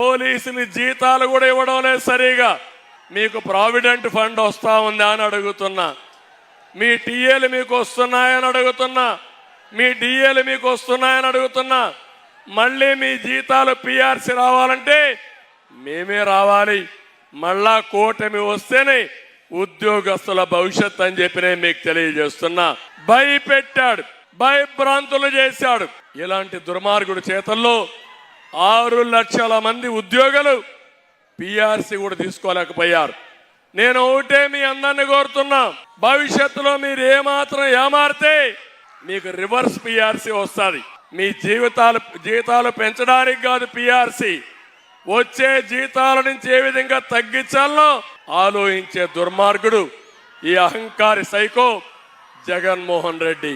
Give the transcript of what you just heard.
పోలీసులు జీతాలు కూడా ఇవ్వడం లేదు సరిగా. మీకు ప్రావిడెంట్ ఫండ్ వస్తా ఉందా అని అడుగుతున్నా, మీ టీఏలు మీకు వస్తున్నాయని అడుగుతున్నా, మీ డిఏలు మీకు వస్తున్నాయని అడుగుతున్నా. మళ్ళీ మీ జీతాలు పిఆర్సీ రావాలంటే మేమే రావాలి. మళ్ళా కూటమి వస్తేనే ఉద్యోగస్తుల భవిష్యత్ అని చెప్పి నేను మీకు తెలియజేస్తున్నా. భయపెట్టాడు, భయభ్రాంతులు చేశాడు. ఇలాంటి దుర్మార్గుడి చేతల్లో 6 లక్షల మంది ఉద్యోగులు పిఆర్సీ కూడా తీసుకోలేకపోయారు. నేను ఒకటే మీ అందరిని కోరుతున్నా, భవిష్యత్తులో మీరు ఏమాత్రం ఏమారితే మీకు రివర్స్ పిఆర్సీ వస్తుంది. మీ జీతాలు పెంచడానికి కాదు పిఆర్సీ, వచ్చే జీతాల నుంచి ఏ విధంగా తగ్గించాలో ఆలోచించే దుర్మార్గుడు ఈ అహంకారి సైకో జగన్మోహన్ రెడ్డి.